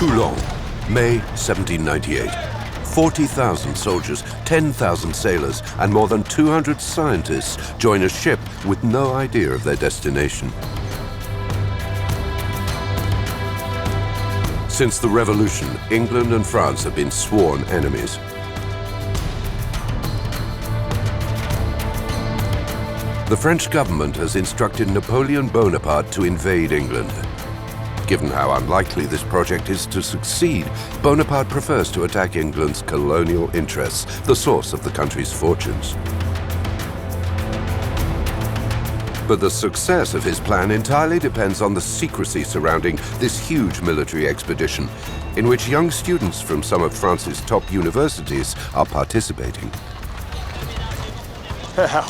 Toulon, May 1798. 40,000 soldiers, 10,000 sailors, and more than 200 scientists join a ship with no idea of their destination. Since the Revolution, England and France have been sworn enemies. The French government has instructed Napoleon Bonaparte to invade England. Given how unlikely this project is to succeed, Bonaparte prefers to attack England's colonial interests, the source of the country's fortunes. But the success of his plan entirely depends on the secrecy surrounding this huge military expedition, in which young students from some of France's top universities are participating.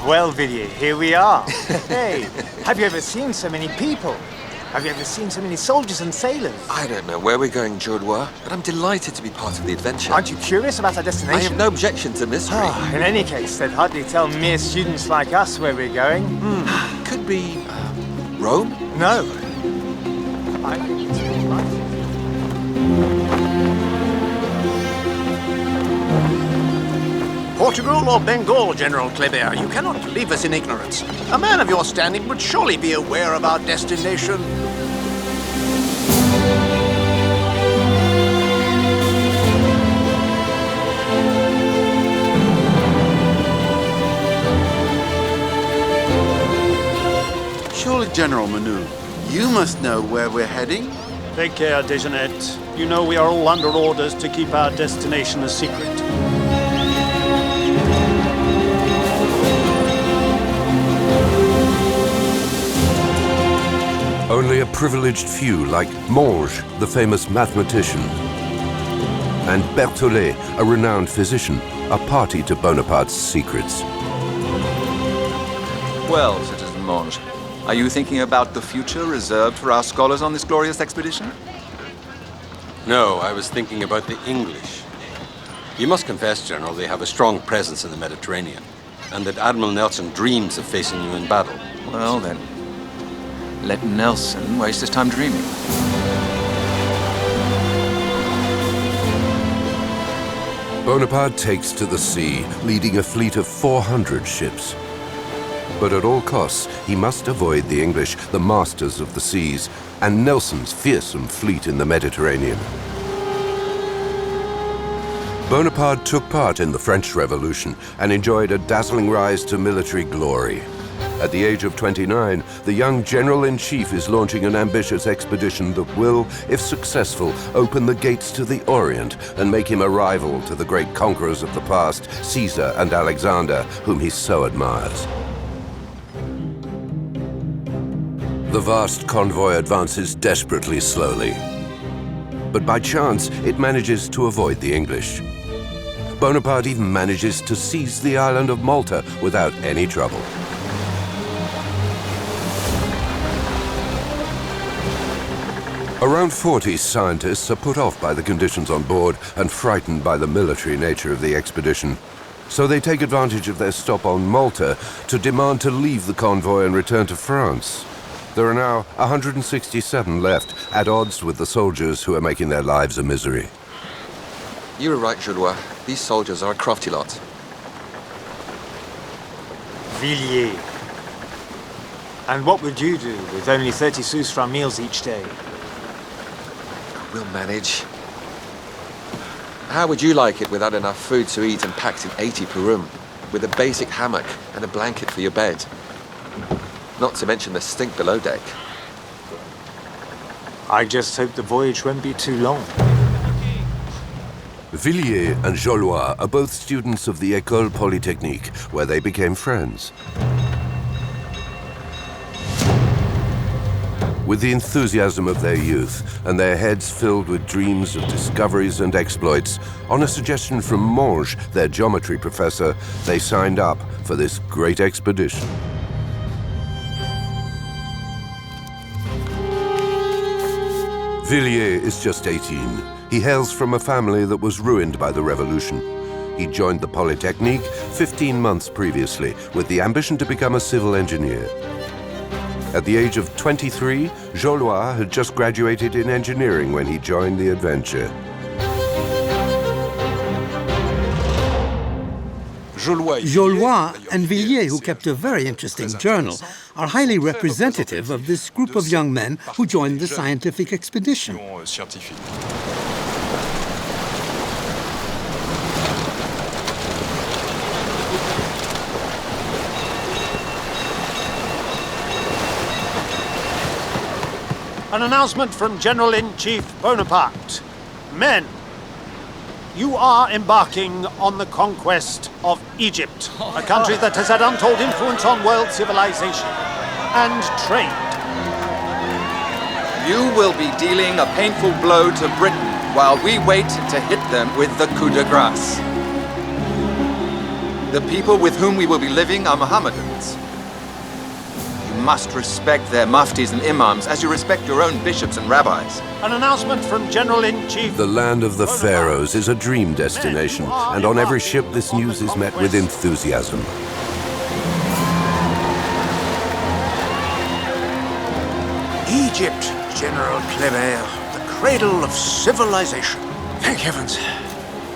Well, Villiers, here we are. Hey, have you ever seen so many people? Have you ever seen so many soldiers and sailors? I don't know where we're going, Directoire, but I'm delighted to be part of the adventure. Aren't you curious about our destination? I have no objection to mystery. In any case, they'd hardly tell mere students like us where we're going. Could be Rome? No. I think it's all right. Portugal or Bengal, General Kleber, you cannot leave us in ignorance. A man of your standing would surely be aware of our destination. Surely, General Manu, you must know where we're heading? Take care, Dejanette. You know we are all under orders to keep our destination a secret. Only a privileged few like Monge, the famous mathematician, and Berthollet, a renowned physician, are party to Bonaparte's secrets. Well, Citizen Monge, are you thinking about the future reserved for our scholars on this glorious expedition? No, I was thinking about the English. You must confess, General, they have a strong presence in the Mediterranean, and that Admiral Nelson dreams of facing you in battle. Well then, let Nelson waste his time dreaming. Bonaparte takes to the sea, leading a fleet of 400 ships. But at all costs, he must avoid the English, the masters of the seas, and Nelson's fearsome fleet in the Mediterranean. Bonaparte took part in the French Revolution and enjoyed a dazzling rise to military glory. At the age of 29, the young general-in-chief is launching an ambitious expedition that will, if successful, open the gates to the Orient and make him a rival to the great conquerors of the past, Caesar and Alexander, whom he so admires. The vast convoy advances desperately slowly. But by chance, it manages to avoid the English. Bonaparte even manages to seize the island of Malta without any trouble. Around 40 scientists are put off by the conditions on board and frightened by the military nature of the expedition. So they take advantage of their stop on Malta to demand to leave the convoy and return to France. There are now 167 left, at odds with the soldiers who are making their lives a misery. You were right, Directoire. These soldiers are a crafty lot. Villiers. And what would you do with only 30 sous for our meals each day? We'll manage. How would you like it without enough food to eat and packed in 80 per room, with a basic hammock and a blanket for your bed? Not to mention the stink below deck. I just hope the voyage won't be too long. Villiers and Jollois are both students of the École Polytechnique, where they became friends. With the enthusiasm of their youth and their heads filled with dreams of discoveries and exploits, on a suggestion from Monge, their geometry professor, they signed up for this great expedition. Villiers is just 18. He hails from a family that was ruined by the revolution. He joined the Polytechnique 15 months previously with the ambition to become a civil engineer. At the age of 23, Hourlier had just graduated in engineering when he joined the adventure. Hourlier and Hourlier, who kept a very interesting journal, are highly representative of this group of young men who joined the scientific expedition. An announcement from General-in-Chief Bonaparte. Men, you are embarking on the conquest of Egypt, a country that has had untold influence on world civilization and trade. You will be dealing a painful blow to Britain while we wait to hit them with the coup de grace. The people with whom we will be living are Mohammedans. You must respect their muftis and imams as you respect your own bishops and rabbis. An announcement from General-in-Chief. The land of the pharaohs is a dream destination, and on every ship this news is met with enthusiasm. Egypt, General Kleber, the cradle of civilization. Thank heavens.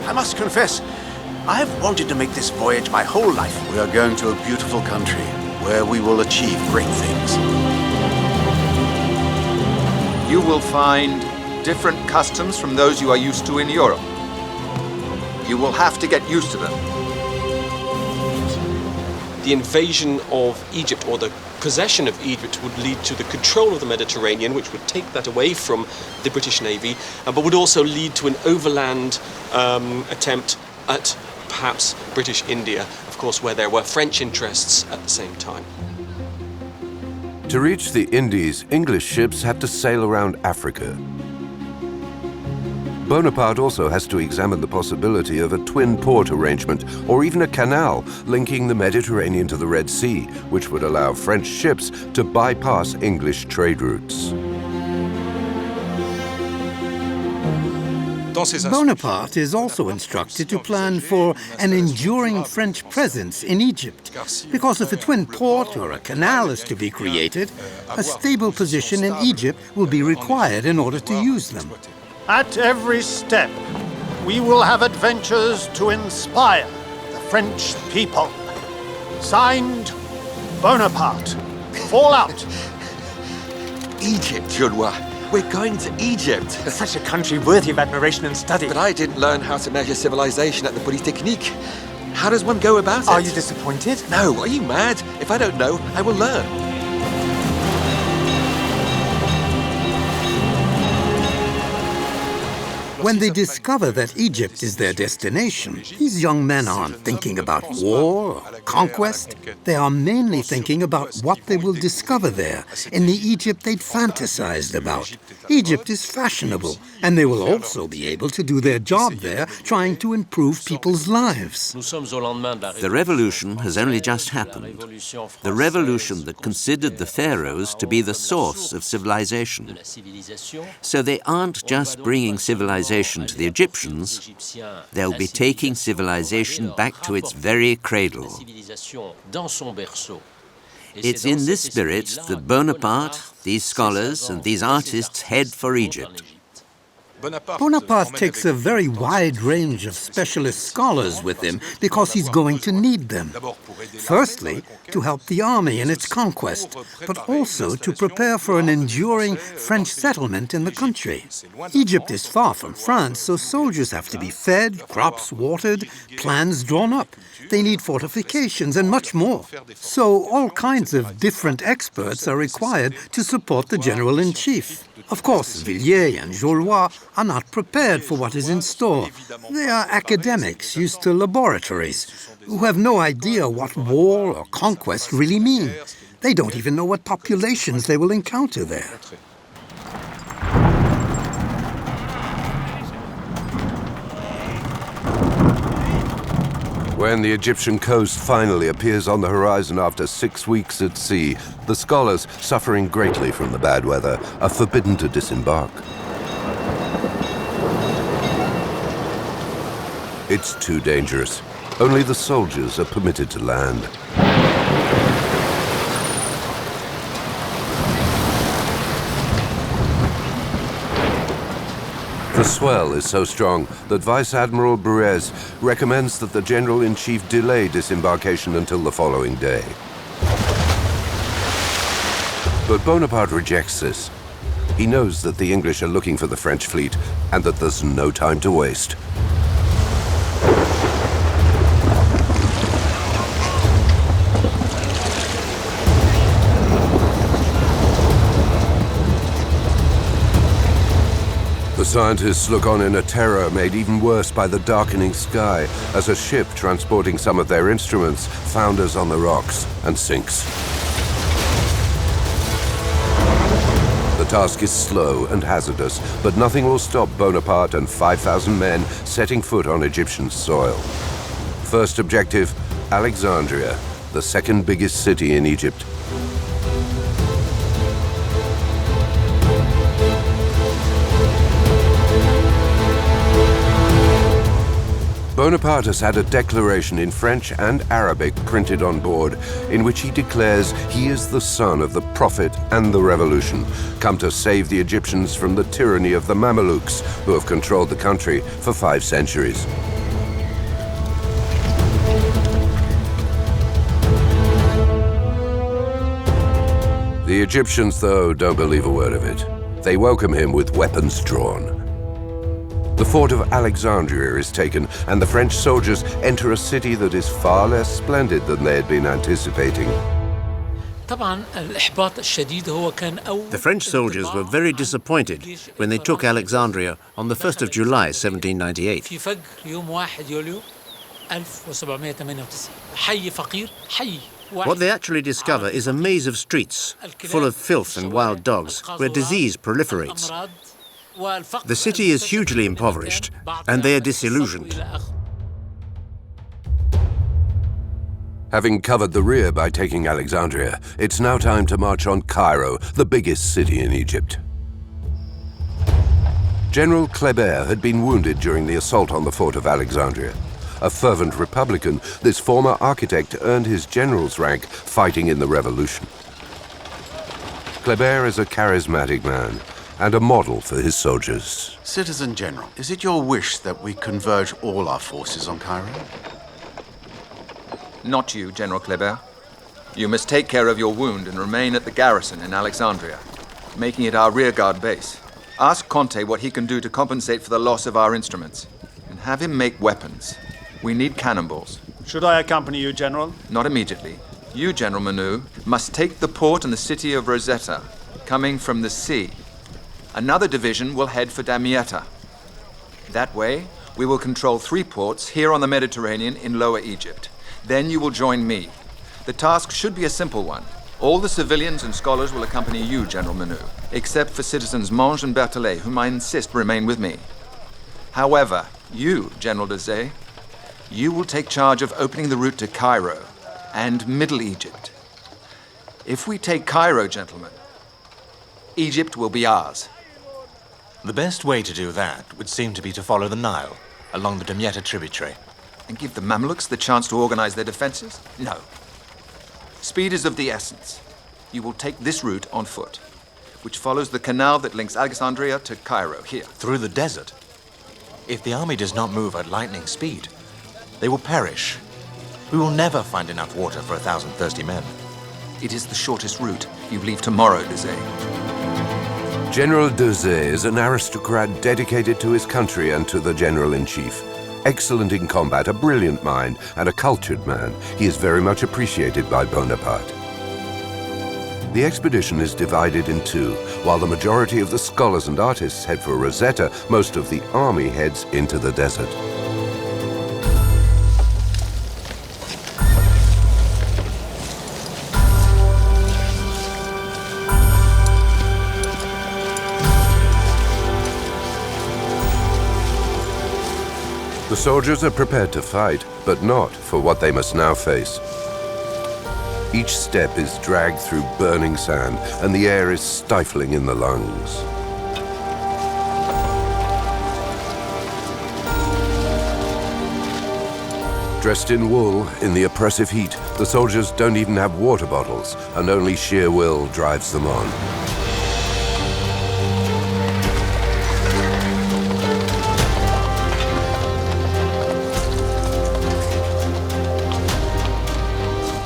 I must confess, I've wanted to make this voyage my whole life. We are going to a beautiful country where we will achieve great things. You will find different customs from those you are used to in Europe. You will have to get used to them. The invasion of Egypt, or the possession of Egypt, would lead to the control of the Mediterranean, which would take that away from the British Navy, but would also lead to an overland attempt at perhaps British India, of course, where there were French interests at the same time. To reach the Indies, English ships had to sail around Africa. Bonaparte also has to examine the possibility of a twin port arrangement or even a canal linking the Mediterranean to the Red Sea, which would allow French ships to bypass English trade routes. Bonaparte is also instructed to plan for an enduring French presence in Egypt, because if a twin port or a canal is to be created, a stable position in Egypt will be required in order to use them. At every step, we will have adventures to inspire the French people. Signed, Bonaparte. Fallout. Egypt, Hourlier. We're going to Egypt. Such a country worthy of admiration and study. But I didn't learn how to measure civilization at the Polytechnique. How does one go about it? Are you disappointed? No, are you mad? If I don't know, I will learn. When they discover that Egypt is their destination, these young men aren't thinking about war or conquest. They are mainly thinking about what they will discover there in the Egypt they'd fantasized about. Egypt is fashionable, and they will also be able to do their job there, trying to improve people's lives. The revolution has only just happened. The revolution that considered the pharaohs to be the source of civilization. So they aren't just bringing civilization to the Egyptians, they'll be taking civilization back to its very cradle. It's in this spirit that Bonaparte, these scholars and these artists head for Egypt. Bonaparte takes a very wide range of specialist scholars with him because he's going to need them. Firstly, to help the army in its conquest, but also to prepare for an enduring French settlement in the country. Egypt is far from France, so soldiers have to be fed, crops watered, plans drawn up. They need fortifications and much more. So all kinds of different experts are required to support the General-in-Chief. Of course, Hourlier and Hourlier are not prepared for what is in store. They are academics used to laboratories who have no idea what war or conquest really mean. They don't even know what populations they will encounter there. When the Egyptian coast finally appears on the horizon after 6 weeks at sea, the scholars, suffering greatly from the bad weather, are forbidden to disembark. It's too dangerous. Only the soldiers are permitted to land. The swell is so strong that Vice Admiral Brez recommends that the General-in-Chief delay disembarkation until the following day. But Bonaparte rejects this. He knows that the English are looking for the French fleet and that there's no time to waste. The scientists look on in a terror made even worse by the darkening sky as a ship transporting some of their instruments founders on the rocks and sinks. The task is slow and hazardous, but nothing will stop Bonaparte and 5,000 men setting foot on Egyptian soil. First objective, Alexandria, the second biggest city in Egypt. Bonaparte has had a declaration in French and Arabic printed on board, in which he declares he is the son of the Prophet and the Revolution, come to save the Egyptians from the tyranny of the Mamelukes, who have controlled the country for 5 centuries. The Egyptians, though, don't believe a word of it. They welcome him with weapons drawn. The fort of Alexandria is taken, and the French soldiers enter a city that is far less splendid than they had been anticipating. The French soldiers were very disappointed when they took Alexandria on the 1st of July, 1798. What they actually discover is a maze of streets full of filth and wild dogs where disease proliferates. The city is hugely impoverished, and they are disillusioned. Having covered the rear by taking Alexandria, it's now time to march on Cairo, the biggest city in Egypt. General Kléber had been wounded during the assault on the fort of Alexandria. A fervent Republican, this former architect earned his general's rank fighting in the revolution. Kléber is a charismatic man and a model for his soldiers. Citizen General, is it your wish that we converge all our forces on Cairo? Not you, General Kléber. You must take care of your wound and remain at the garrison in Alexandria, making it our rearguard base. Ask Conte what he can do to compensate for the loss of our instruments, and have him make weapons. We need cannonballs. Should I accompany you, General? Not immediately. You, General Manu, must take the port and the city of Rosetta, coming from the sea. Another division will head for Damietta. That way, we will control 3 ports here on the Mediterranean in Lower Egypt. Then you will join me. The task should be a simple one. All the civilians and scholars will accompany you, General Manu, except for citizens Monge and Berthollet, whom I insist remain with me. However, you, General Dezay, you will take charge of opening the route to Cairo and Middle Egypt. If we take Cairo, gentlemen, Egypt will be ours. The best way to do that would seem to be to follow the Nile, along the Damietta tributary. And give the Mamluks the chance to organize their defenses? No. Speed is of the essence. You will take this route on foot, which follows the canal that links Alexandria to Cairo, here. Through the desert? If the army does not move at lightning speed, they will perish. We will never find enough water for 1,000 thirsty men. It is the shortest route. You leave tomorrow, Dezay. General Dezay is an aristocrat dedicated to his country and to the General-in-Chief. Excellent in combat, a brilliant mind, and a cultured man, he is very much appreciated by Bonaparte. The expedition is divided in 2. While the majority of the scholars and artists head for Rosetta, most of the army heads into the desert. The soldiers are prepared to fight, but not for what they must now face. Each step is dragged through burning sand, and the air is stifling in the lungs. Dressed in wool, in the oppressive heat, the soldiers don't even have water bottles, and only sheer will drives them on.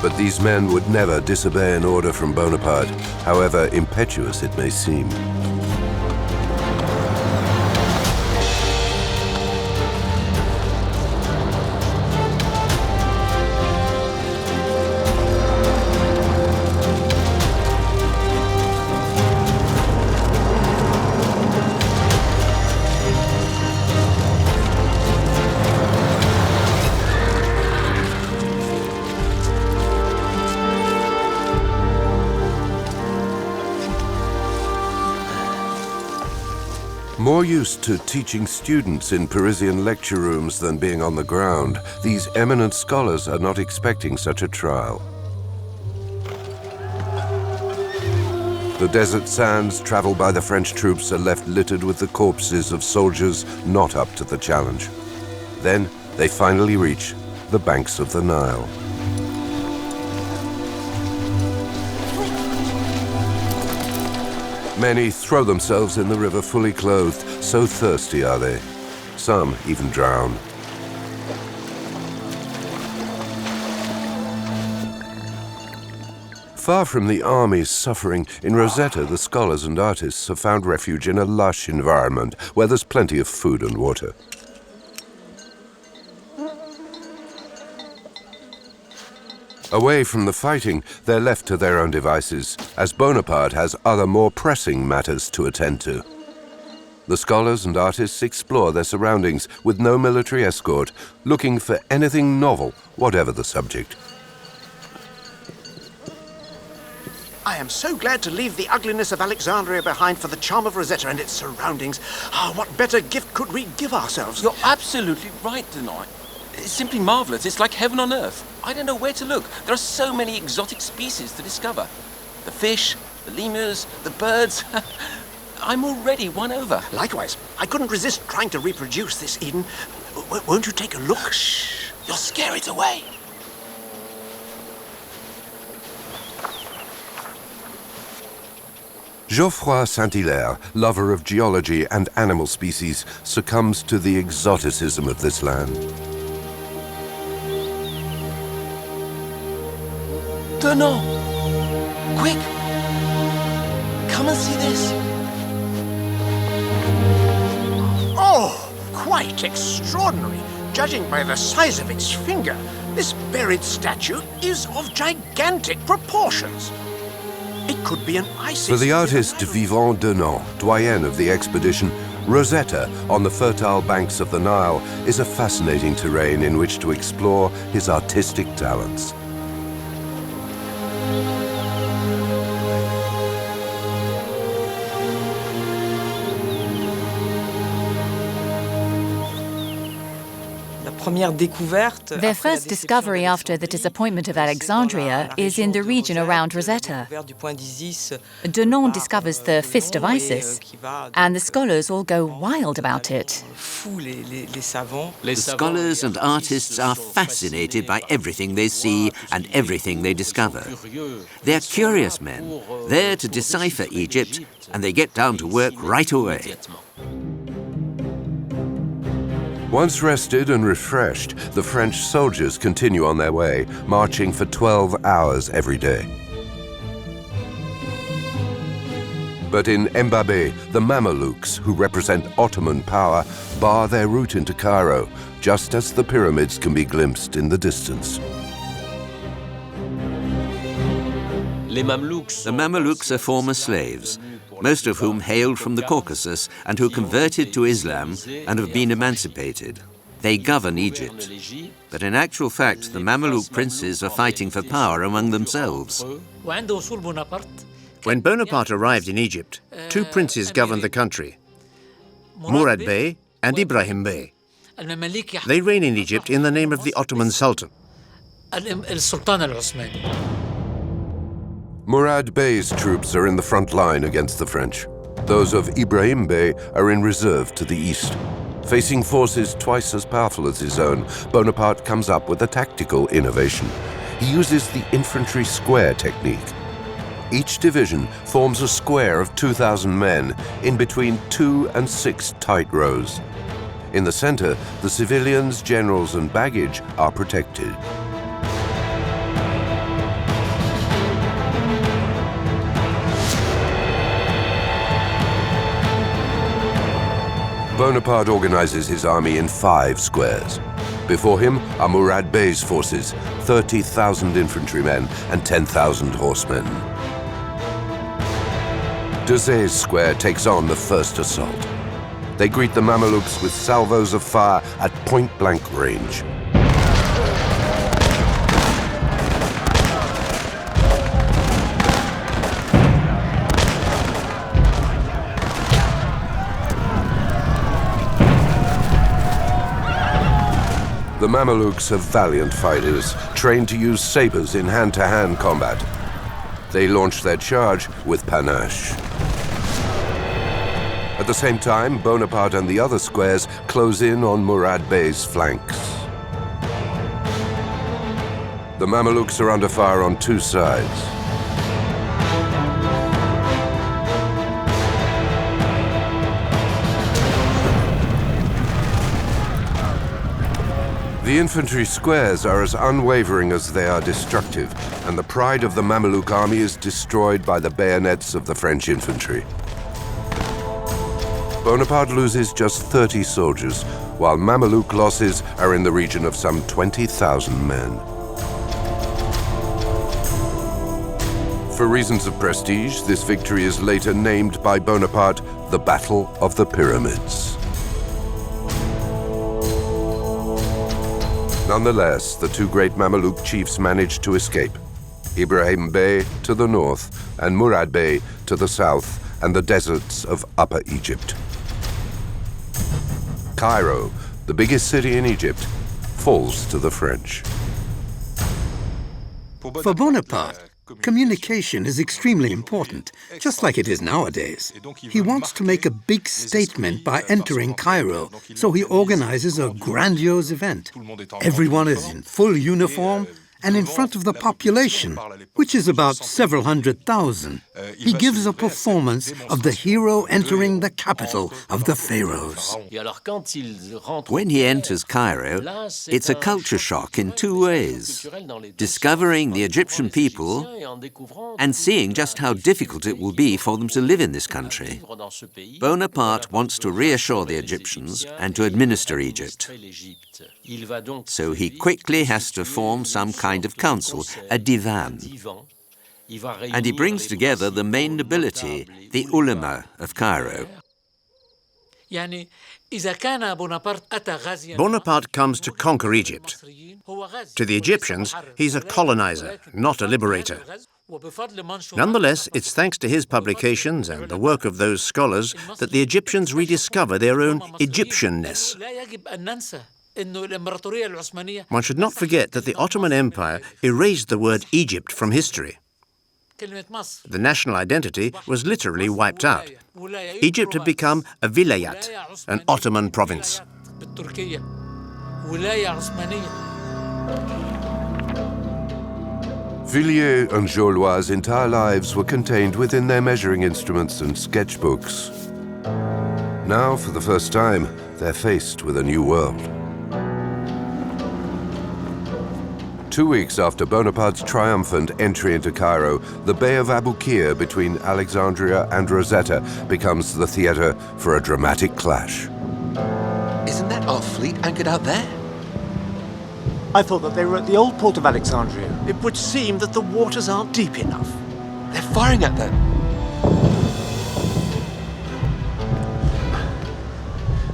But these men would never disobey an order from Bonaparte, however impetuous it may seem. More used to teaching students in Parisian lecture rooms than being on the ground, these eminent scholars are not expecting such a trial. The desert sands traveled by the French troops are left littered with the corpses of soldiers not up to the challenge. Then they finally reach the banks of the Nile. Many throw themselves in the river fully clothed, so thirsty are they. Some even drown. Far from the army's suffering, in Rosetta the scholars and artists have found refuge in a lush environment where there's plenty of food and water. Away from the fighting, they're left to their own devices, as Bonaparte has other more pressing matters to attend to. The scholars and artists explore their surroundings with no military escort, looking for anything novel, whatever the subject. I am so glad to leave the ugliness of Alexandria behind for the charm of Rosetta and its surroundings. Ah, what better gift could we give ourselves? You're absolutely right, Denai. It's simply marvelous. It's like heaven on earth. I don't know where to look. There are so many exotic species to discover. The fish, the lemurs, the birds. I'm already won over. Likewise. I couldn't resist trying to reproduce this Eden. Won't you take a look? Shh. You'll scare it away. Geoffroy Saint-Hilaire, lover of geology and animal species, succumbs to the exoticism of this land. Toulon! Quick! Come and see this. Oh, quite extraordinary. Judging by the size of its finger, this buried statue is of gigantic proportions. It could be an Isis. For the artist Vivant Denon, doyen of the expedition, Rosetta, on the fertile banks of the Nile, is a fascinating terrain in which to explore his artistic talents. Their first discovery after the disappointment of Alexandria is in the region around Rosetta. Denon discovers the Fist of Isis, and the scholars all go wild about it. The scholars and artists are fascinated by everything they see and everything they discover. They're curious men, there to decipher Egypt, and they get down to work right away. Once rested and refreshed, the French soldiers continue on their way, marching for 12 hours every day. But in Mbabe, the Mamelukes, who represent Ottoman power, bar their route into Cairo, just as the pyramids can be glimpsed in the distance. The Mamelukes are former slaves, most of whom hailed from the Caucasus and who converted to Islam and have been emancipated. They govern Egypt. But in actual fact, the Mameluke princes are fighting for power among themselves. When Bonaparte arrived in Egypt, two princes governed the country, Murad Bey and Ibrahim Bey. They reign in Egypt in the name of the Ottoman Sultan. Murad Bey's troops are in the front line against the French. Those of Ibrahim Bey are in reserve to the east. Facing forces twice as powerful as his own, Bonaparte comes up with a tactical innovation. He uses the infantry square technique. Each division forms a square of 2,000 men in between 2 and 6 tight rows. In the center, the civilians, generals, and baggage are protected. Bonaparte organizes his army in 5 squares. Before him are Murad Bey's forces, 30,000 infantrymen and 10,000 horsemen. DOCSIDE square takes on the first assault. They greet the Mamelukes with salvos of fire at point-blank range. The Mamelukes are valiant fighters, trained to use sabers in hand-to-hand combat. They launch their charge with panache. At the same time, Bonaparte and the other squares close in on Murad Bey's flanks. The Mamelukes are under fire on 2 sides. The infantry squares are as unwavering as they are destructive, and the pride of the Mameluke army is destroyed by the bayonets of the French infantry. Bonaparte loses just 30 soldiers, while Mameluke losses are in the region of some 20,000 men. For reasons of prestige, this victory is later named by Bonaparte the Battle of the Pyramids. Nonetheless, the 2 great Mameluke chiefs managed to escape. Ibrahim Bey to the north and Murad Bey to the south and the deserts of Upper Egypt. Cairo, the biggest city in Egypt, falls to the French. For Bonaparte, communication is extremely important, just like it is nowadays. He wants to make a big statement by entering Cairo, so he organizes a grandiose event. Everyone is in full uniform and in front of the population, which is about several 100,000. He gives a performance of the hero entering the capital of the pharaohs. When he enters Cairo, it's a culture shock in 2 ways. Discovering the Egyptian people and seeing just how difficult it will be for them to live in this country. Bonaparte wants to reassure the Egyptians and to administer Egypt. So he quickly has to form some kind of council, a divan. And he brings together the main nobility, the ulama of Cairo. Bonaparte comes to conquer Egypt. To the Egyptians, he's a colonizer, not a liberator. Nonetheless, it's thanks to his publications and the work of those scholars that the Egyptians rediscover their own Egyptianness. One should not forget that the Ottoman Empire erased the word Egypt from history. The national identity was literally wiped out. Egypt had become a vilayat, an Ottoman province. Villiers and Joalois' entire lives were contained within their measuring instruments and sketchbooks. Now, for the first time, they're faced with a new world. 2 weeks after Bonaparte's triumphant entry into Cairo, the Bay of Abukir between Alexandria and Rosetta becomes the theater for a dramatic clash. Isn't that our fleet anchored out there? I thought that they were at the old port of Alexandria. It would seem that the waters aren't deep enough. They're firing at them.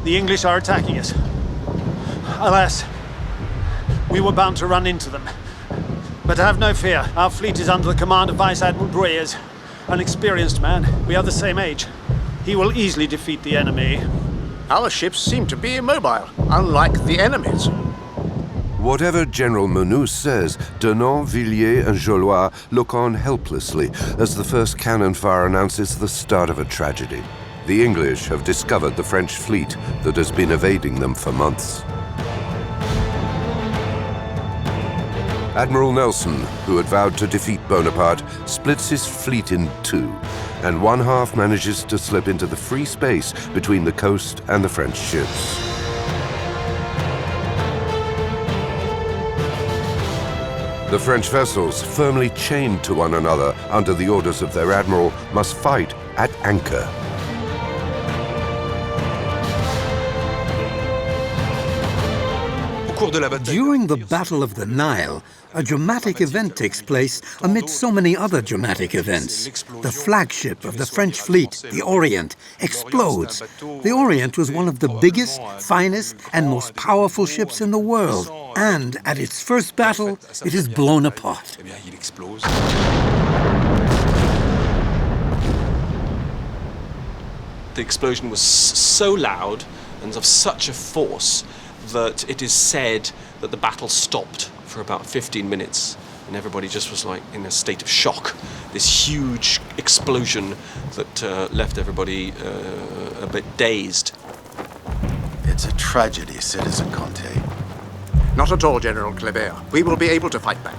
The English are attacking us. Alas, we were bound to run into them. But have no fear. Our fleet is under the command of Vice Admiral Bruyères, an experienced man. We are the same age. He will easily defeat the enemy. Our ships seem to be immobile, unlike the enemy's. Whatever General Menou says, Denon, Villiers and Joalois look on helplessly as the first cannon fire announces the start of a tragedy. The English have discovered the French fleet that has been evading them for months. Admiral Nelson, who had vowed to defeat Bonaparte, splits his fleet in 2, and one half manages to slip into the free space between the coast and the French ships. The French vessels, firmly chained to one another under the orders of their admiral, must fight at anchor. During the Battle of the Nile, a dramatic event takes place amid so many other dramatic events. The flagship of the French fleet, the Orient, explodes. The Orient was one of the biggest, finest, and most powerful ships in the world. And at its first battle, it is blown apart. The explosion was so loud and of such a force that it is said that the battle stopped for about 15 minutes and everybody just was like in a state of shock. This huge explosion that left everybody a bit dazed. It's a tragedy, Citizen Conte. Not at all, General Kleber. We will be able to fight back.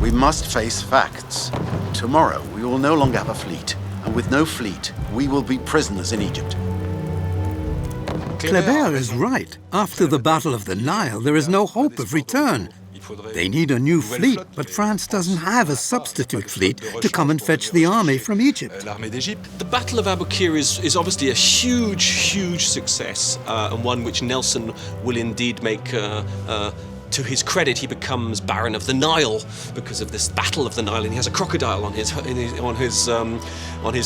We must face facts. Tomorrow we will no longer have a fleet, and with no fleet, we will be prisoners in Egypt. Kleber is right. After the Battle of the Nile, there is no hope of return. They need a new fleet, but France doesn't have a substitute fleet to come and fetch the army from Egypt. The Battle of Abukir is obviously a huge, huge success, and one which Nelson will indeed make, to his credit, he becomes Baron of the Nile because of this Battle of the Nile, and he has a crocodile on his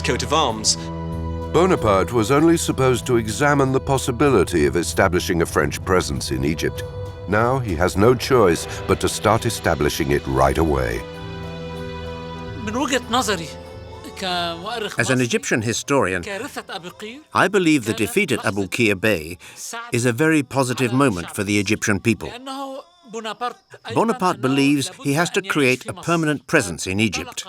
coat of arms. Bonaparte was only supposed to examine the possibility of establishing a French presence in Egypt. Now he has no choice but to start establishing it right away. As an Egyptian historian, I believe the defeat at Abukir Bay is a very positive moment for the Egyptian people. Bonaparte believes he has to create a permanent presence in Egypt,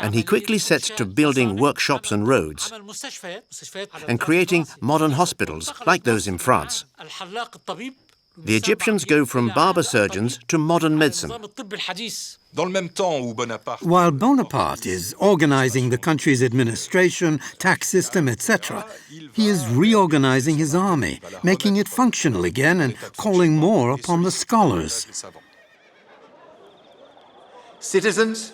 and he quickly sets to building workshops and roads, and creating modern hospitals like those in France. The Egyptians go from barber surgeons to modern medicine. While Bonaparte is organizing the country's administration, tax system, etc., he is reorganizing his army, making it functional again and calling more upon the scholars. Citizens,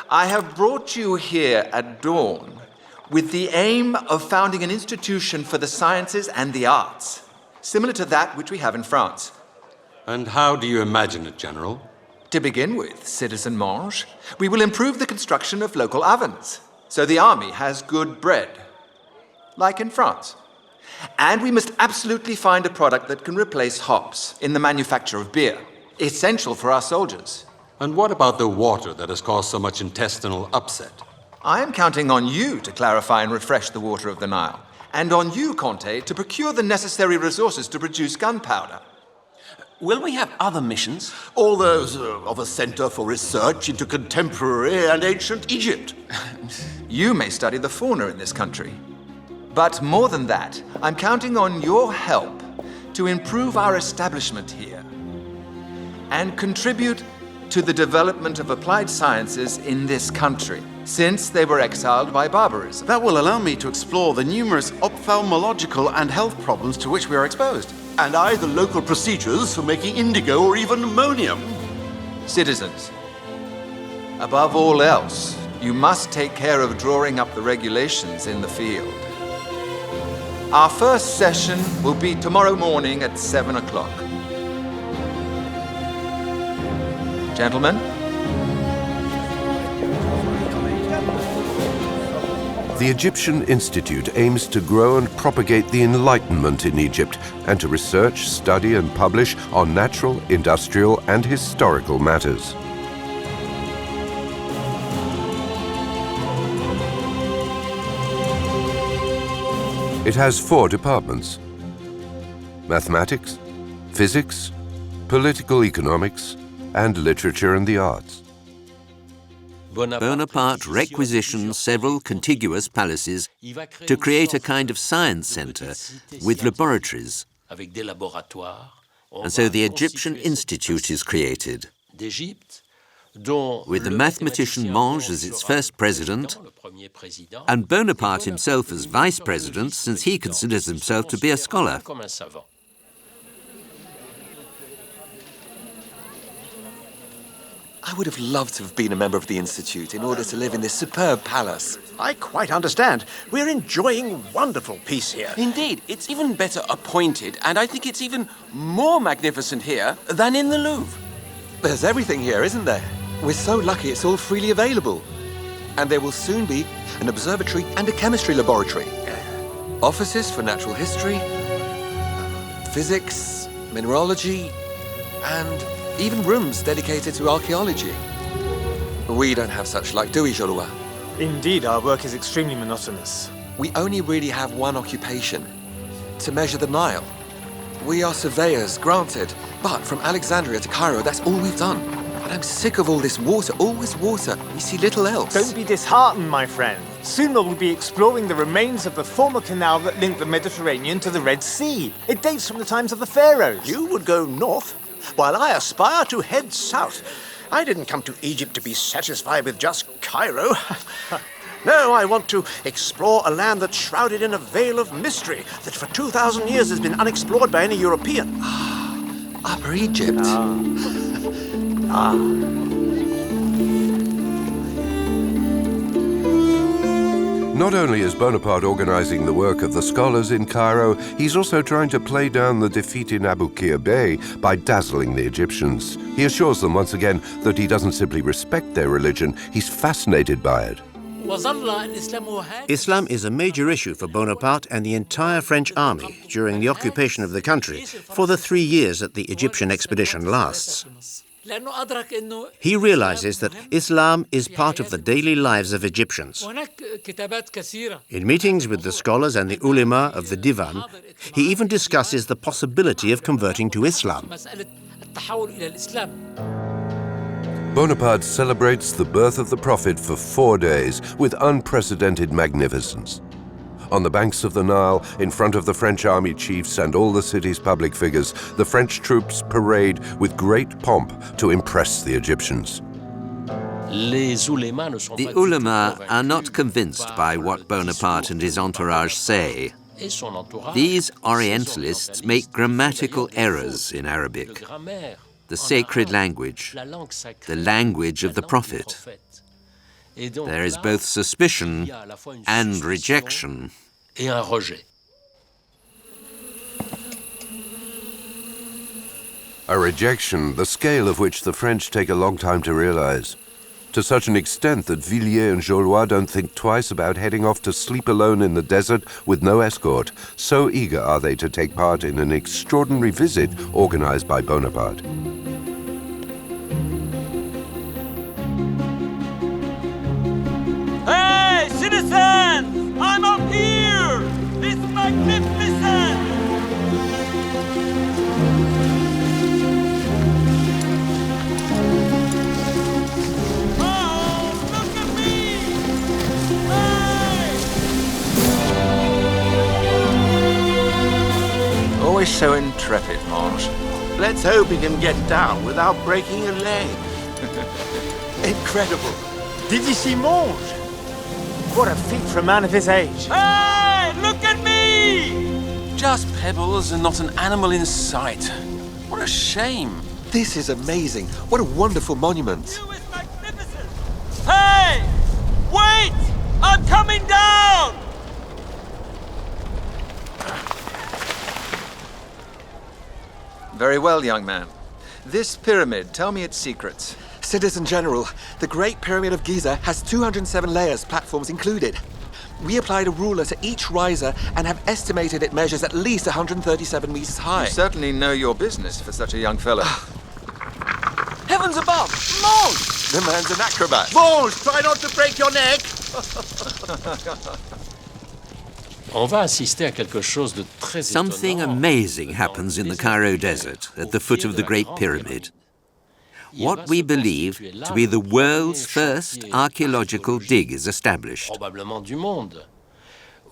I have brought you here at dawn with the aim of founding an institution for the sciences and the arts, similar to that which we have in France. And how do you imagine it, General? To begin with, Citizen Monge, we will improve the construction of local ovens, so the army has good bread, like in France. And we must absolutely find a product that can replace hops in the manufacture of beer, essential for our soldiers. And what about the water that has caused so much intestinal upset? I am counting on you to clarify and refresh the water of the Nile, and on you, Conte, to procure the necessary resources to produce gunpowder. Will we have other missions? All those of a center for research into contemporary and ancient Egypt. You may study the fauna in this country. But more than that, I'm counting on your help to improve our establishment here and contribute to the development of applied sciences in this country, since they were exiled by barbarism. That will allow me to explore the numerous ophthalmological and health problems to which we are exposed. And the local procedures for making indigo or even ammonium. Citizens, above all else, you must take care of drawing up the regulations in the field. Our first session will be tomorrow morning at 7 o'clock. Gentlemen? The Egyptian Institute aims to grow and propagate the Enlightenment in Egypt and to research, study and publish on natural, industrial and historical matters. It has 4 departments: mathematics, physics, political economics, and literature and the arts. Bonaparte requisitioned several contiguous palaces to create a kind of science center with laboratories. And so the Egyptian Institute is created, with the mathematician Monge as its first president, and Bonaparte himself as vice president, since he considers himself to be a scholar. I would have loved to have been a member of the Institute in order to live in this superb palace. I quite understand. We're enjoying wonderful peace here. Indeed, it's even better appointed, and I think it's even more magnificent here than in the Louvre. There's everything here, isn't there? We're so lucky it's all freely available. And there will soon be an observatory and a chemistry laboratory. Offices for natural history, physics, mineralogy, and even rooms dedicated to archaeology. We don't have such luck, do we, Hourlier? Indeed, our work is extremely monotonous. We only really have one occupation, to measure the Nile. We are surveyors, granted, but from Alexandria to Cairo, that's all we've done. And I'm sick of all this water, always water. We see little else. Don't be disheartened, my friend. Soon we'll be exploring the remains of the former canal that linked the Mediterranean to the Red Sea. It dates from the times of the pharaohs. You would go north, while I aspire to head south. I didn't come to Egypt to be satisfied with just Cairo. No, I want to explore a land that's shrouded in a veil of mystery that for 2,000 years has been unexplored by any European. Upper Egypt. Not only is Bonaparte organizing the work of the scholars in Cairo, he's also trying to play down the defeat in Abukir Bay by dazzling the Egyptians. He assures them once again that he doesn't simply respect their religion, he's fascinated by it. Islam is a major issue for Bonaparte and the entire French army during the occupation of the country for the 3 years that the Egyptian expedition lasts. He realizes that Islam is part of the daily lives of Egyptians. In meetings with the scholars and the ulema of the Divan, he even discusses the possibility of converting to Islam. Bonaparte celebrates the birth of the Prophet for 4 days with unprecedented magnificence. On the banks of the Nile, in front of the French army chiefs and all the city's public figures, the French troops parade with great pomp to impress the Egyptians. The ulema are not convinced by what Bonaparte and his entourage say. These Orientalists make grammatical errors in Arabic, the sacred language, the language of the Prophet. There is both suspicion and rejection. A rejection, the scale of which the French take a long time to realize. To such an extent that Villiers and Joly don't think twice about heading off to sleep alone in the desert with no escort. So eager are they to take part in an extraordinary visit organized by Bonaparte. Hey, citizens! I'm up here! It's magnificent! Oh, look at me! Hey! Always so intrepid, Mange. Let's hope he can get down without breaking a leg. Incredible. Did you see Mange? What a feat for a man of his age. Hey, look at me! Just pebbles and not an animal in sight. What a shame. This is amazing. What a wonderful monument. Hey! Wait! I'm coming down! Very well, young man. This pyramid, tell me its secrets. Citizen General, the Great Pyramid of Giza has 207 layers, platforms included. We applied a ruler to each riser and have estimated it measures at least 137 meters high. You certainly know your business for such a young fellow. Heavens above! Mange! The man's an acrobat. Mange, try not to break your neck! Something amazing happens in the Cairo desert at the foot of the Great Pyramid. What we believe to be the world's first archaeological dig is established.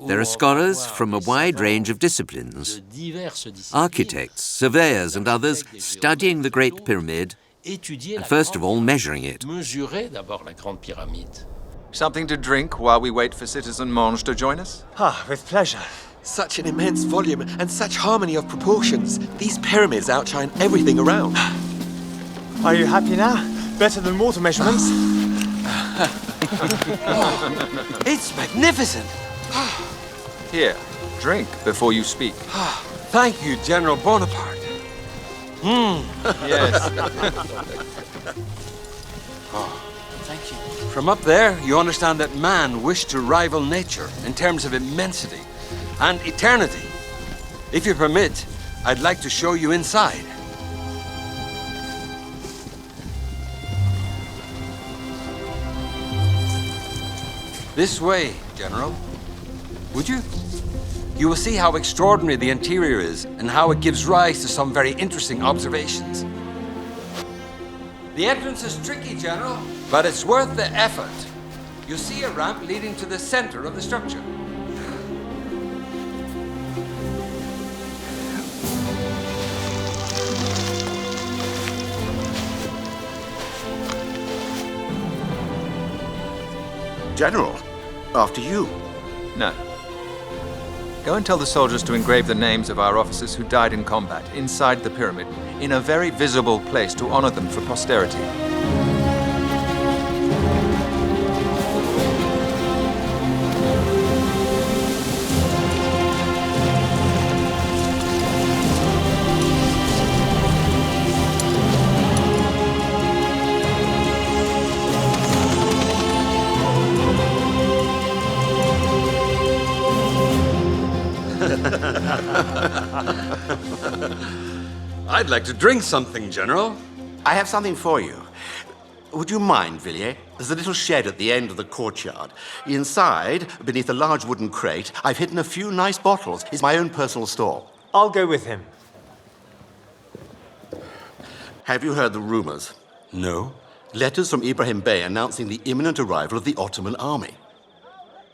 There are scholars from a wide range of disciplines, architects, surveyors and others studying the Great Pyramid and first of all measuring it. Something to drink while we wait for Citizen Mange to join us? Ah, with pleasure. Such an immense volume and such harmony of proportions. These pyramids outshine everything around. Are you happy now? Better than water measurements. It's magnificent. Here, drink before you speak. Thank you, General Bonaparte. Yes. Thank you. From up there, you understand that man wished to rival nature in terms of immensity and eternity. If you permit, I'd like to show you inside. This way, General. Would you? You will see how extraordinary the interior is and how it gives rise to some very interesting observations. The entrance is tricky, General, but it's worth the effort. You'll see a ramp leading to the center of the structure. General, after you. No. Go and tell the soldiers to engrave the names of our officers who died in combat inside the pyramid, in a very visible place to honor them for posterity. I'd like to drink something, General. I have something for you. Would you mind, Villiers? There's a little shed at the end of the courtyard. Inside, beneath a large wooden crate, I've hidden a few nice bottles. It's my own personal store. I'll go with him. Have you heard the rumors? No. Letters from Ibrahim Bey announcing the imminent arrival of the Ottoman army.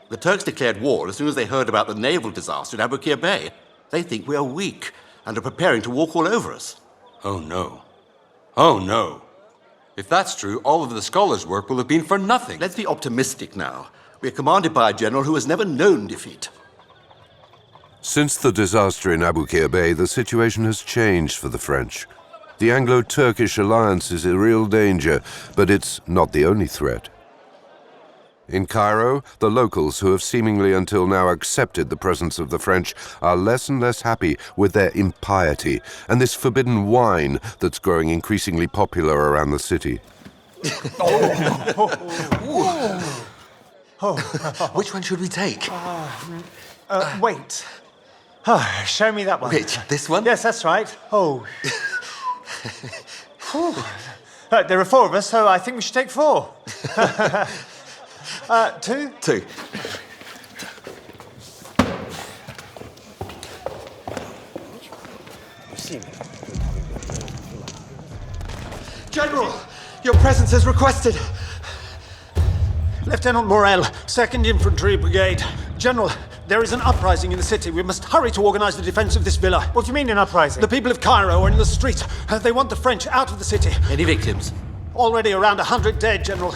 The Turks declared war as soon as they heard about the naval disaster in Abukir Bay. They think we are weak and are preparing to walk all over us. Oh, no. Oh, no. If that's true, all of the scholars' work will have been for nothing. Let's be optimistic now. We're commanded by a general who has never known defeat. Since the disaster in Abukir Bay, the situation has changed for the French. The Anglo-Turkish alliance is a real danger, but it's not the only threat. In Cairo, the locals, who have seemingly until now accepted the presence of the French, are less and less happy with their impiety and this forbidden wine that's growing increasingly popular around the city. Which one should we take? Wait. Show me that one. Which? This one? Yes, that's right. Oh. There are 4 of us, so I think we should take 4. 2? 2. General, your presence is requested. Lieutenant Morel, 2nd Infantry Brigade. General, there is an uprising in the city. We must hurry to organize the defense of this villa. What do you mean an uprising? The people of Cairo are in the street. They want the French out of the city. Any victims? Already around 100 dead, General.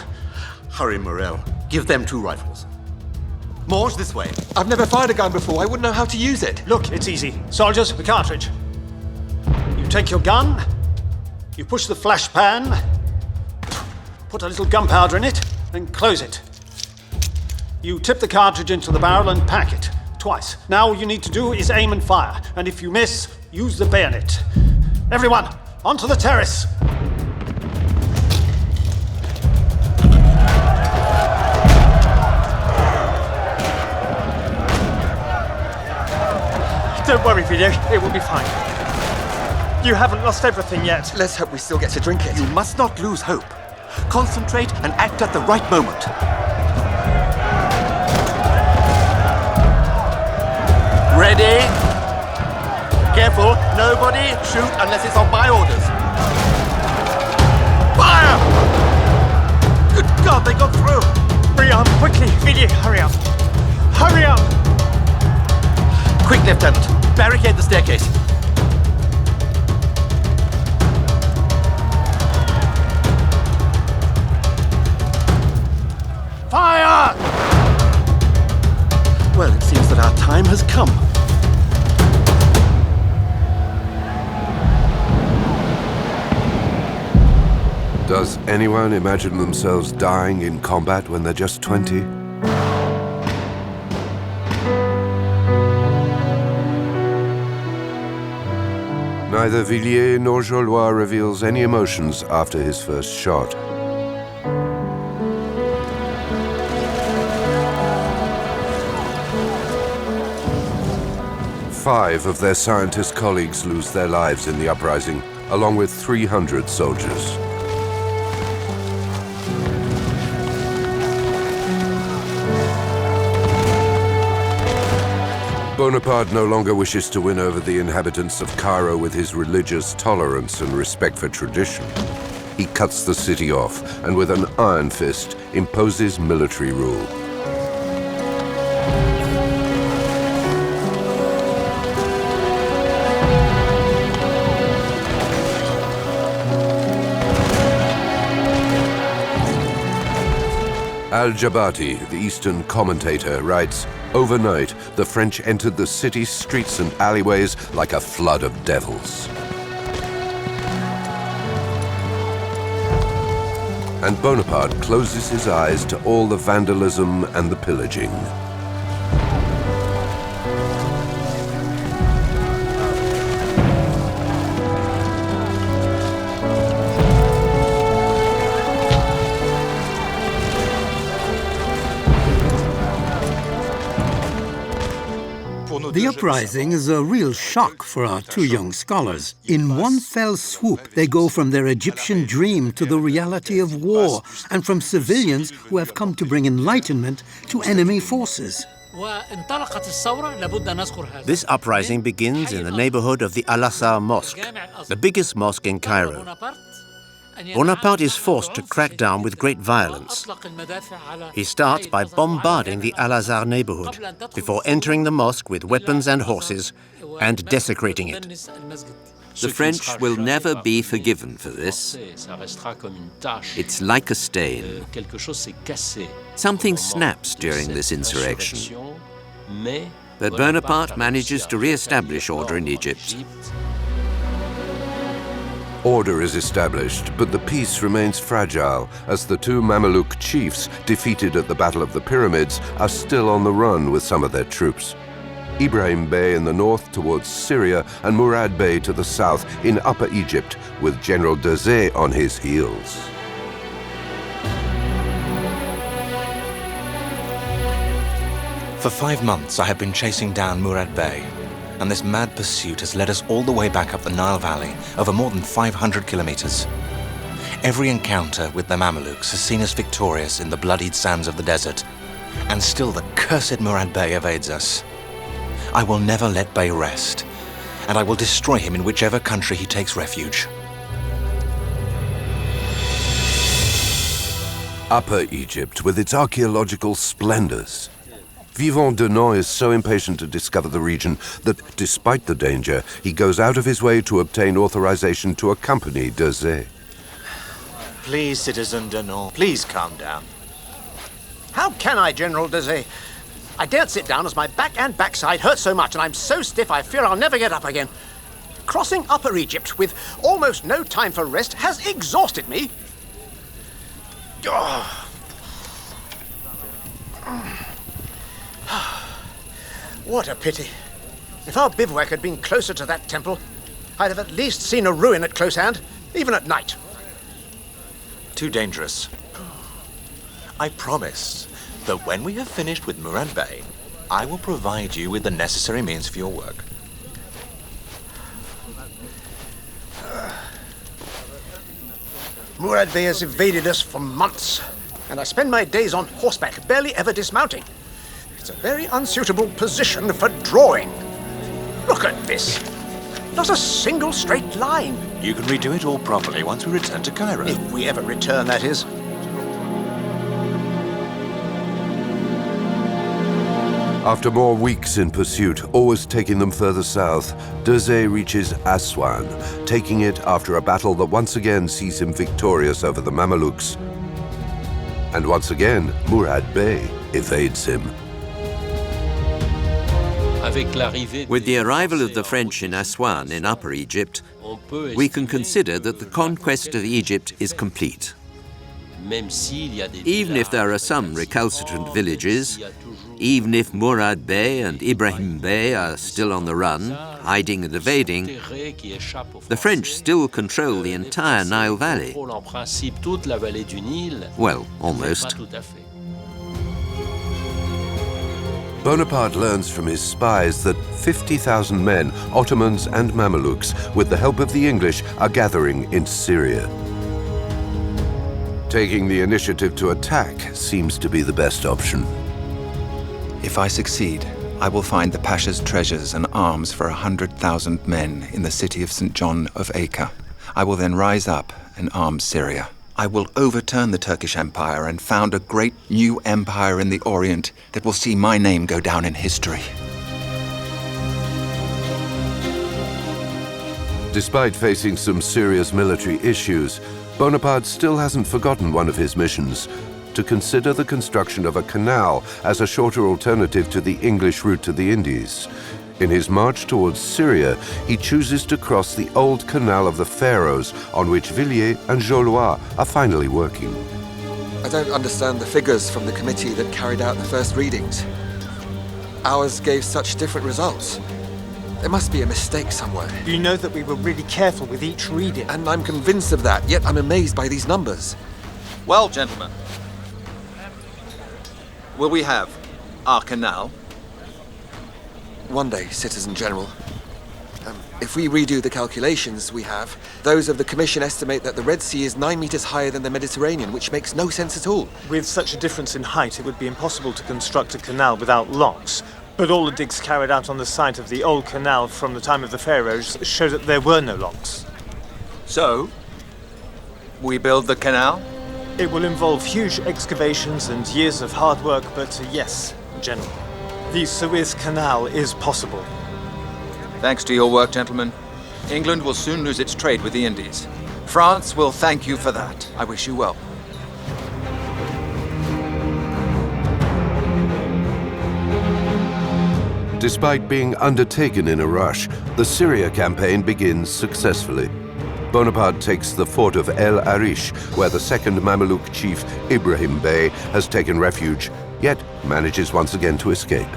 Hurry, Morel. Give them 2 rifles. Mange, this way. I've never fired a gun before. I wouldn't know how to use it. Look, it's easy. Soldiers, the cartridge. You take your gun, you push the flash pan, put a little gunpowder in it, then close it. You tip the cartridge into the barrel and pack it. Twice. Now all you need to do is aim and fire. And if you miss, use the bayonet. Everyone, onto the terrace. Don't worry, Villiers. It will be fine. You haven't lost everything yet. Let's hope we still get to drink it. You must not lose hope. Concentrate and act at the right moment. Ready? Careful, nobody shoot unless it's on my orders. Fire! Good God, they got through! Hurry up, quickly! Villiers, hurry up! Hurry up! Quick, Lieutenant. Barricade the staircase. Fire! Well, it seems that our time has come. Does anyone imagine themselves dying in combat when they're just 20? Neither Villiers nor Hourlier reveals any emotions after his first shot. Five of their scientist colleagues lose their lives in the uprising, along with 300 soldiers. Bonaparte no longer wishes to win over the inhabitants of Cairo with his religious tolerance and respect for tradition. He cuts the city off and with an iron fist imposes military rule. Al-Jabati, the Eastern commentator, writes, "Overnight, the French entered the city's streets and alleyways like a flood of devils." And Bonaparte closes his eyes to all the vandalism and the pillaging. The uprising is a real shock for our two young scholars. In one fell swoop, they go from their Egyptian dream to the reality of war, and from civilians who have come to bring enlightenment to enemy forces. This uprising begins in the neighborhood of the Al-Azhar Mosque, the biggest mosque in Cairo. Bonaparte is forced to crack down with great violence. He starts by bombarding the Al-Azhar neighborhood before entering the mosque with weapons and horses and desecrating it. The French will never be forgiven for this. It's like a stain. Something snaps during this insurrection. But Bonaparte manages to re-establish order in Egypt. Order is established, but the peace remains fragile as the two Mameluke chiefs defeated at the Battle of the Pyramids are still on the run with some of their troops. Ibrahim Bey in the north towards Syria and Murad Bey to the south in Upper Egypt with General DOCSIDE on his heels. For 5 months I have been chasing down Murad Bey, and this mad pursuit has led us all the way back up the Nile Valley, over more than 500 kilometers. Every encounter with the Mamelukes has seen us victorious in the bloodied sands of the desert, and still the cursed Murad Bey evades us. I will never let Bey rest, and I will destroy him in whichever country he takes refuge. Upper Egypt with its archaeological splendors. Vivant Denon is so impatient to discover the region that, despite the danger, he goes out of his way to obtain authorization to accompany DOCSIDE. Please, Citizen Denon, please calm down. How can I, General DOCSIDE? I daren't sit down as my back and backside hurt so much, and I'm so stiff I fear I'll never get up again. Crossing Upper Egypt with almost no time for rest has exhausted me. Oh. What a pity. If our bivouac had been closer to that temple, I'd have at least seen a ruin at close hand, even at night. Too dangerous. I promise that when we have finished with Murad Bey, I will provide you with the necessary means for your work. Murad Bey has evaded us for months, and I spend my days on horseback, barely ever dismounting. It's a very unsuitable position for drawing. Look at this. Not a single straight line. You can redo it all properly once we return to Cairo. If we ever return, that is. After more weeks in pursuit, always taking them further south, DOCSIDE reaches Aswan, taking it after a battle that once again sees him victorious over the Mamelukes. And once again, Murad Bey evades him. With the arrival of the French in Aswan in Upper Egypt, we can consider that the conquest of Egypt is complete. Even if there are some recalcitrant villages, even if Murad Bey and Ibrahim Bey are still on the run, hiding and evading, the French still control the entire Nile Valley. Well, almost. Bonaparte learns from his spies that 50,000 men, Ottomans and Mamelukes, with the help of the English, are gathering in Syria. Taking the initiative to attack seems to be the best option. If I succeed, I will find the Pasha's treasures and arms for 100,000 men in the city of St. John of Acre. I will then rise up and arm Syria. I will overturn the Turkish Empire and found a great new empire in the Orient that will see my name go down in history. Despite facing some serious military issues, Bonaparte still hasn't forgotten one of his missions: to consider the construction of a canal as a shorter alternative to the English route to the Indies. In his march towards Syria, he chooses to cross the old canal of the pharaohs, on which Villiers and Jollois are finally working. I don't understand the figures from the committee that carried out the first readings. Ours gave such different results. There must be a mistake somewhere. You know that we were really careful with each reading. And I'm convinced of that, yet I'm amazed by these numbers. Well, gentlemen, will we have our canal? One day, Citizen General. If we redo the calculations we have, those of the Commission estimate that the Red Sea is 9 meters higher than the Mediterranean, which makes no sense at all. With such a difference in height, it would be impossible to construct a canal without locks. But all the digs carried out on the site of the old canal from the time of the pharaohs show that there were no locks. So, we build the canal? It will involve huge excavations and years of hard work, but yes, General. The Suez Canal is possible. Thanks to your work, gentlemen, England will soon lose its trade with the Indies. France will thank you for that. I wish you well. Despite being undertaken in a rush, the Syria campaign begins successfully. Bonaparte takes the fort of El Arish, where the second Mameluke chief, Ibrahim Bey, has taken refuge, yet manages once again to escape.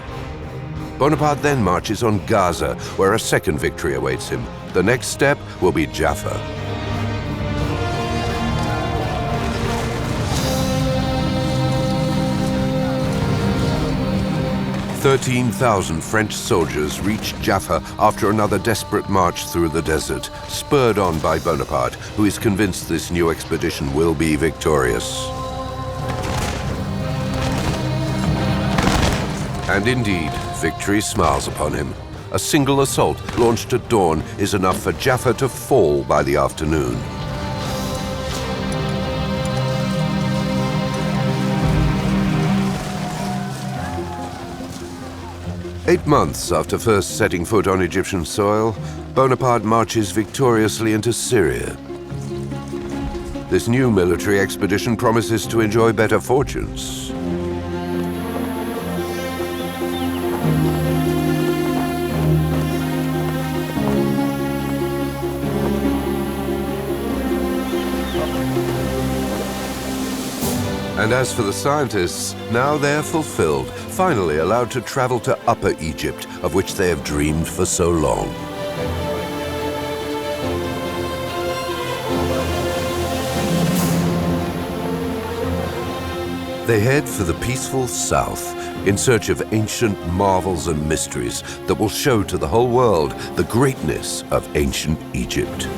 Bonaparte then marches on Gaza, where a second victory awaits him. The next step will be Jaffa. "13,000 French soldiers reach Jaffa after another desperate march through the desert, spurred on by Bonaparte, who is convinced this new expedition will be victorious. And indeed, victory smiles upon him. A single assault launched at dawn is enough for Jaffa to fall by the afternoon. Eight months after first setting foot on Egyptian soil, Bonaparte marches victoriously into Syria. This new military expedition promises to enjoy better fortunes. And as for the scientists, now they're fulfilled, finally allowed to travel to Upper Egypt, of which they have dreamed for so long. They head for the peaceful south, in search of ancient marvels and mysteries that will show to the whole world the greatness of ancient Egypt.